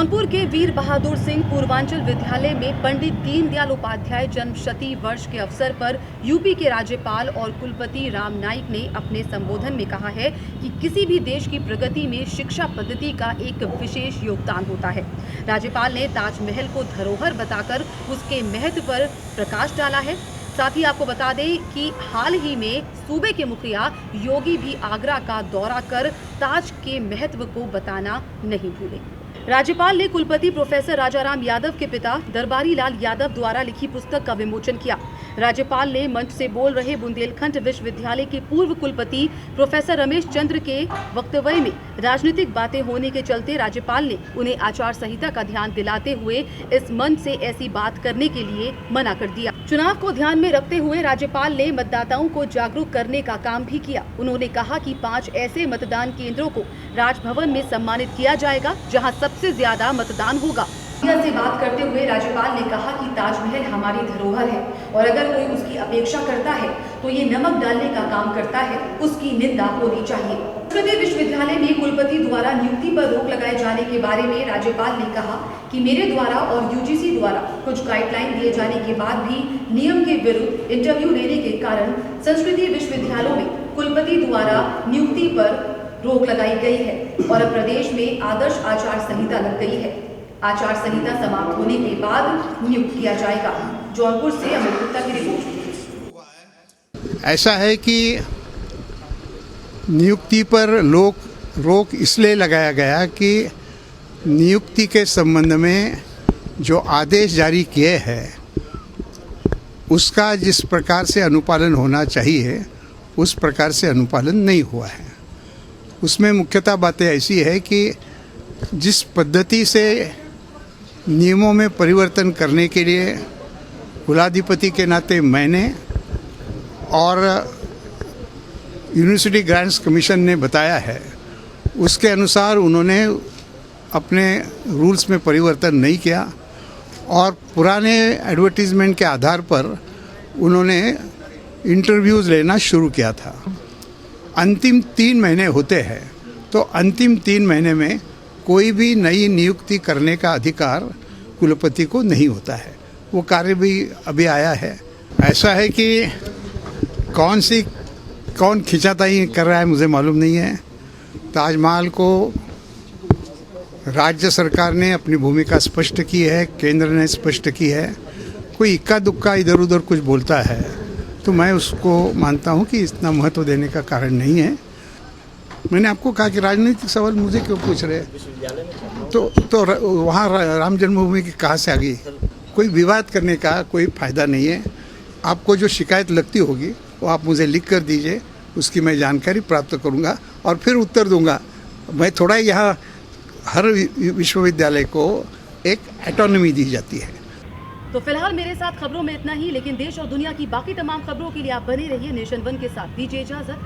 जौनपुर के वीर बहादुर सिंह पूर्वांचल विद्यालय में पंडित दीनदयाल उपाध्याय जन्म शती वर्ष के अवसर पर यूपी के राज्यपाल और कुलपति राम नाईक ने अपने संबोधन में कहा है कि किसी भी देश की प्रगति में शिक्षा पद्धति का एक विशेष योगदान होता है। राज्यपाल ने ताजमहल को धरोहर बताकर उसके महत्व पर प्रकाश डाला है। साथ ही आपको बता दें कि हाल ही में सूबे के मुखिया योगी भी आगरा का दौरा कर ताज के महत्व को बताना नहीं भूले। राज्यपाल ने कुलपति प्रोफेसर राजाराम यादव के पिता दरबारी लाल यादव द्वारा लिखी पुस्तक का विमोचन किया। राज्यपाल ने मंच से बोल रहे बुंदेलखंड विश्वविद्यालय के पूर्व कुलपति प्रोफेसर रमेश चंद्र के वक्तव्य में राजनीतिक बातें होने के चलते राज्यपाल ने उन्हें आचार संहिता का ध्यान दिलाते हुए इस मंच से ऐसी बात करने के लिए मना कर दिया। चुनाव को ध्यान में रखते हुए राज्यपाल ने मतदाताओं को जागरूक करने का काम भी किया। उन्होंने कहा कि 5 ऐसे मतदान केंद्रों को राजभवन में सम्मानित किया जाएगा जहां सबसे ज्यादा मतदान होगा। मीडिया से बात करते हुए राज्यपाल ने कहा कि ताजमहल हमारी धरोहर है और अगर कोई उसकी अपेक्षा करता है तो ये नमक डालने का काम करता है, उसकी निंदा होनी चाहिए। संस्कृत विश्वविद्यालय में कुलपति द्वारा नियुक्ति पर रोक लगाए जाने के बारे में राज्यपाल ने कहा कि मेरे द्वारा और यूजीसी द्वारा कुछ गाइडलाइन दिए जाने के बाद भी नियम के विरुद्ध इंटरव्यू लेने के कारण संस्कृत विश्वविद्यालयों में कुलपति द्वारा नियुक्ति पर रोक लगाई गई है और अब प्रदेश में आदर्श आचार संहिता लग गई है। आचार संहिता समाप्त होने के बाद नियुक्त किया जाएगा। जौनपुर से अमित गुप्ता की रिपोर्ट। ऐसा है कि नियुक्ति पर रोक इसलिए लगाया गया कि नियुक्ति के संबंध में जो आदेश जारी किए हैं उसका जिस प्रकार से अनुपालन होना चाहिए उस प्रकार से अनुपालन नहीं हुआ है। उसमें मुख्यतः बातें ऐसी है कि जिस पद्धति से नियमों में परिवर्तन करने के लिए कुलाधिपति के नाते मैंने और यूनिवर्सिटी ग्रांट्स कमीशन ने बताया है उसके अनुसार उन्होंने अपने रूल्स में परिवर्तन नहीं किया और पुराने एडवर्टीजमेंट के आधार पर उन्होंने इंटरव्यूज़ लेना शुरू किया था। अंतिम 3 महीने होते हैं तो अंतिम 3 महीने में कोई भी नई नियुक्ति करने का अधिकार कुलपति को नहीं होता है। वो कार्य भी अभी आया है। ऐसा है कि कौन खिंचाताई कर रहा है मुझे मालूम नहीं है। ताजमहल को राज्य सरकार ने अपनी भूमिका स्पष्ट की है, केंद्र ने स्पष्ट की है। कोई इक्का दुक्का इधर उधर कुछ बोलता है तो मैं उसको मानता हूँ कि इतना महत्व देने का कारण नहीं है। मैंने आपको कहा कि राजनीतिक सवाल मुझे क्यों पूछ रहे हैं तो वहाँ राम जन्मभूमि की कहाँ से आ गई। कोई विवाद करने का कोई फ़ायदा नहीं है। आपको जो शिकायत लगती होगी वो आप मुझे लिख कर दीजिए, उसकी मैं जानकारी प्राप्त करूँगा और फिर उत्तर दूँगा। मैं थोड़ा यहाँ हर विश्वविद्यालय को एक ऑटोनॉमी दी जाती है। तो फिलहाल मेरे साथ खबरों में इतना ही, लेकिन देश और दुनिया की बाकी तमाम खबरों के लिए आप बने रहिए नेशन 1 के साथ। दीजिए इजाजत।